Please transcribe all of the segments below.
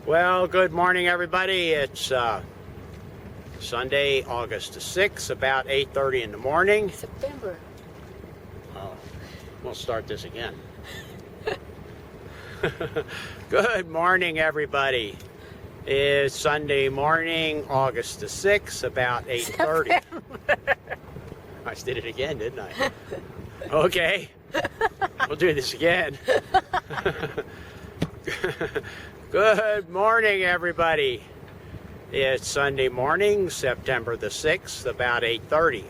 Well, good morning, everybody. It's Sunday, August the 6th, about 8:30 in the morning. September. Oh, we'll start this again. Good morning, everybody. It's Sunday morning, August the 6th, about 8:30. I just did it again, didn't I? Okay. We'll do this again. Good morning, everybody. It's Sunday morning, September the 6th, about 8:30.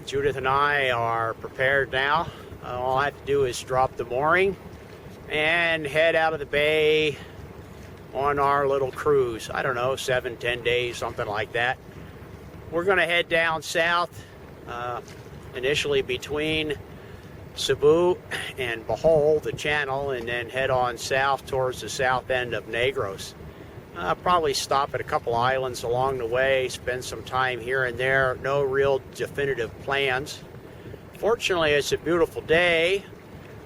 Judith and I are prepared now. All I have to do is drop the mooring and head out of the bay on our little cruise. I don't know, 7-10 days, something like that. We're going to head down south, initially between Cebu and Bohol, the channel, and then head on south towards the south end of Negros. Probably stop at a couple islands along the way, spend some time here and there. No real definitive plans. Fortunately, it's a beautiful day.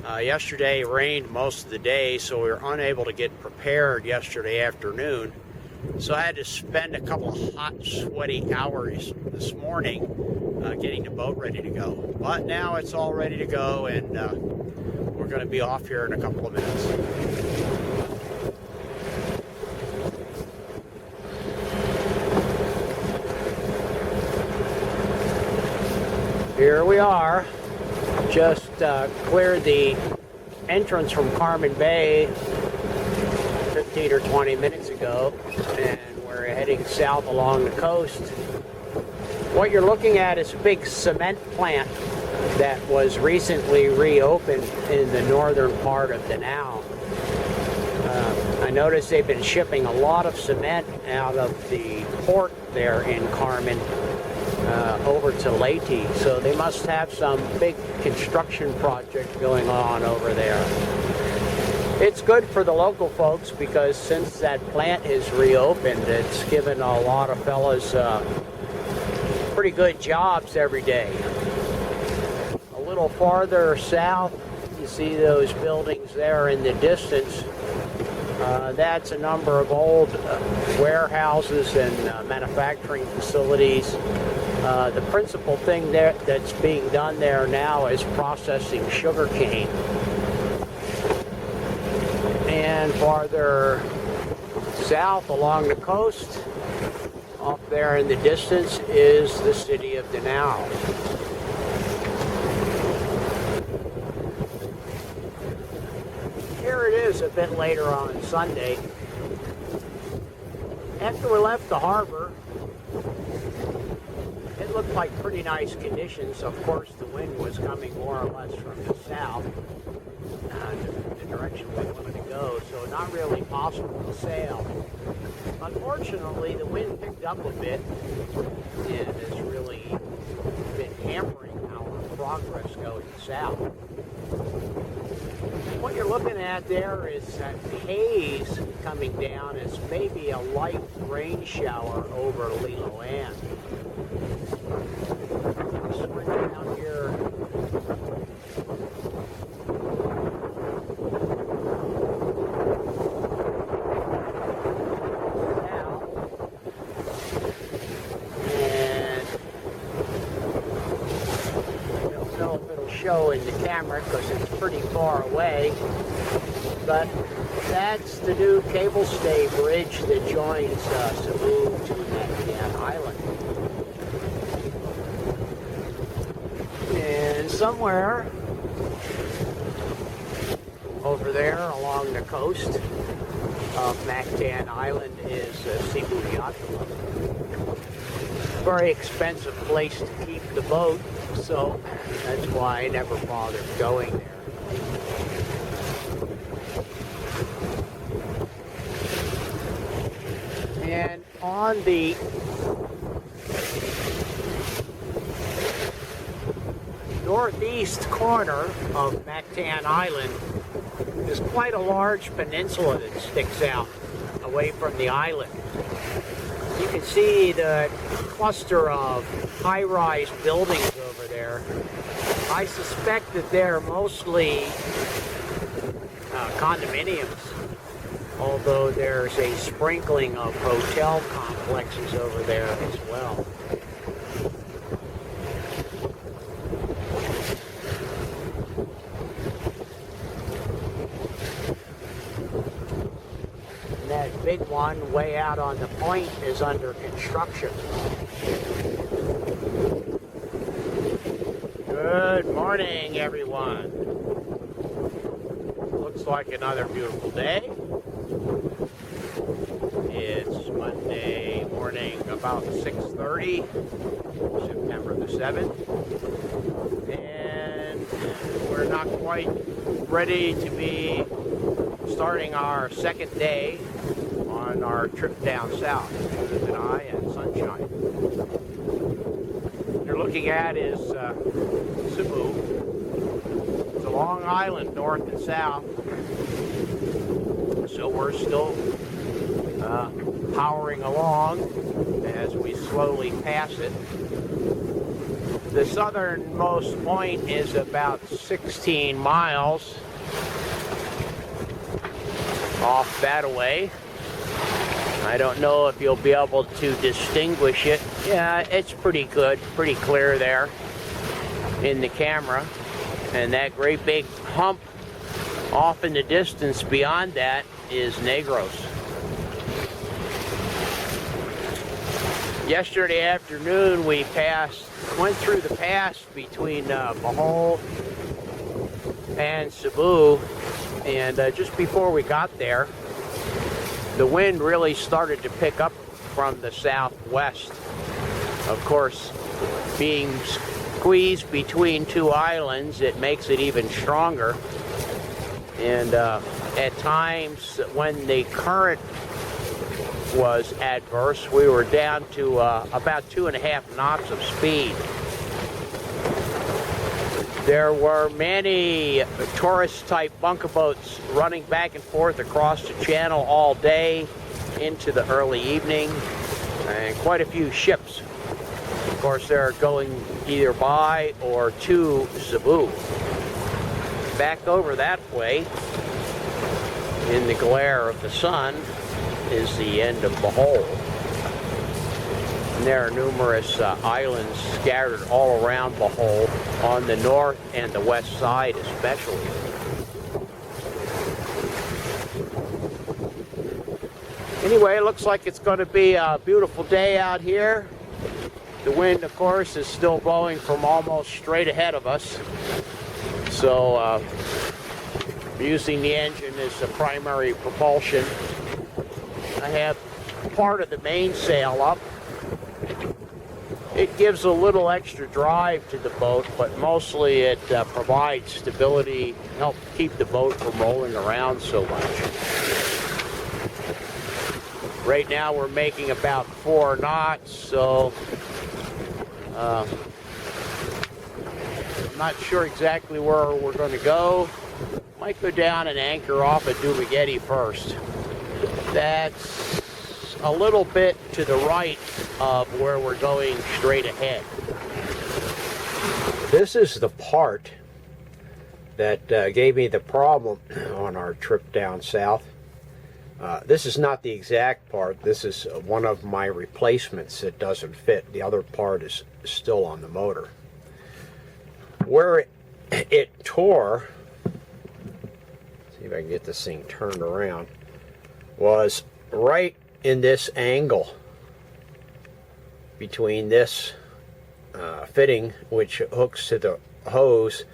Yesterday rained most of the day, so we were unable to get prepared yesterday afternoon. So I had to spend a couple of hot, sweaty hours this morning getting the boat ready to go. But now it's all ready to go, and we're going to be off here in a couple of minutes. Here we are. Just cleared the entrance from Carmen Bay 15 or 20 minutes ago, and we're heading south along the coast. What you're looking at is a big cement plant that was recently reopened in the northern part of Danao. I noticed they've been shipping a lot of cement out of the port there in Carmen over to Leyte, so they must have some big construction project going on over there. It's good for the local folks because since that plant is reopened, it's given a lot of fellas pretty good jobs every day. A little farther south, you see those buildings there in the distance. That's a number of old warehouses and manufacturing facilities. The principal thing there that's being done there now is processing sugar cane. And farther south along the coast, off there in the distance, is the city of Danao. Here it is a bit later on Sunday. After we left the harbor, it looked like pretty nice conditions. Of course, the wind was coming more or less from the south, the direction we wanted to go, so not really possible to sail. Unfortunately, the wind picked up a bit and has really been hampering our progress going south. What you're looking at there is that haze coming down as maybe a light rain shower over Liloan. Swing down here. Show in the camera because it's pretty far away, but that's the new cable stay bridge that joins Cebu to Mactan Island. And somewhere over there along the coast of Mactan Island is Cebu Yacht Club. Very expensive place to keep the boat, so that's why I never bothered going there. And on the northeast corner of Mactan Island is quite a large peninsula that sticks out away from the island. You can see the cluster of high-rise buildings over there. I suspect that they're mostly condominiums, although there's a sprinkling of hotel complexes over there as well. And that big one way out on the point is under construction. Good morning, everyone. Looks like another beautiful day. It's Monday morning, about 6:30, September the 7th. And we're not quite ready to be starting our second day on our trip down south. Judith and I and sunshine. What you're looking at is Cebu. It's a long island, north and south. So we're still powering along as we slowly pass it. The southernmost point is about 16 miles off that-a-way. I don't know if you'll be able to distinguish it. Yeah, it's pretty good, pretty clear there in the camera. And that great big hump off in the distance beyond that is Negros. Yesterday afternoon we went through the pass between Bohol and Cebu, and just before we got there, the wind really started to pick up from the southwest. Of course, being squeezed between two islands, it makes it even stronger. And at times when the current was adverse, we were down to about 2.5 knots of speed. There were many tourist-type bunker boats running back and forth across the channel all day into the early evening, and quite a few ships. Of course, they're going either by or to Cebu. Back over that way, in the glare of the sun, is the end of Bohol. And there are numerous islands scattered all around Bohol, on the north and the west side especially. Anyway, it looks like it's going to be a beautiful day out here. The wind, of course, is still blowing from almost straight ahead of us. So, using the engine as the primary propulsion. I have part of the mainsail up. It gives a little extra drive to the boat, but mostly it provides stability, help keep the boat from rolling around so much. Right now we're making about 4 knots, so I'm not sure exactly where we're going to go. Might go down and anchor off at Dumaguete first. That's a little bit to the right of where we're going straight ahead. This is the part that gave me the problem on our trip down south. This is not the exact part. This is one of my replacements that doesn't fit. The other part is still on the motor. Where it tore, see if I can get this thing turned around, was right in this angle between this fitting, which hooks to the hose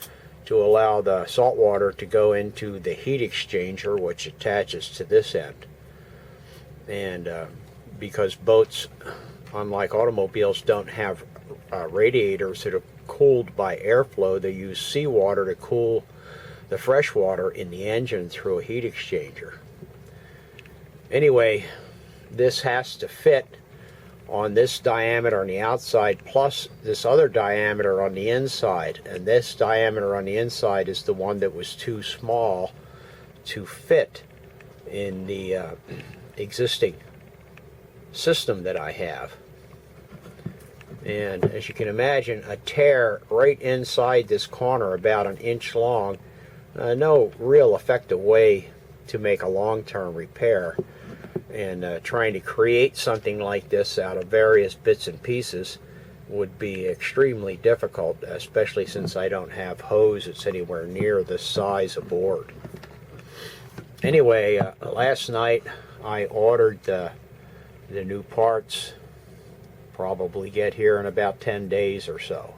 to allow the salt water to go into the heat exchanger, which attaches to this end. And because boats, unlike automobiles, don't have radiators that are cooled by airflow, they use seawater to cool the fresh water in the engine through a heat exchanger. Anyway, this has to fit on this diameter on the outside plus this other diameter on the inside, and this diameter on the inside is the one that was too small to fit in the existing system that I have. And as you can imagine, a tear right inside this corner about 1 inch long no real effective way to make a long-term repair. And trying to create something like this out of various bits and pieces would be extremely difficult, especially since I don't have hose that's anywhere near this size of board. Anyway, last night I ordered the new parts. Probably get here in about 10 days or so.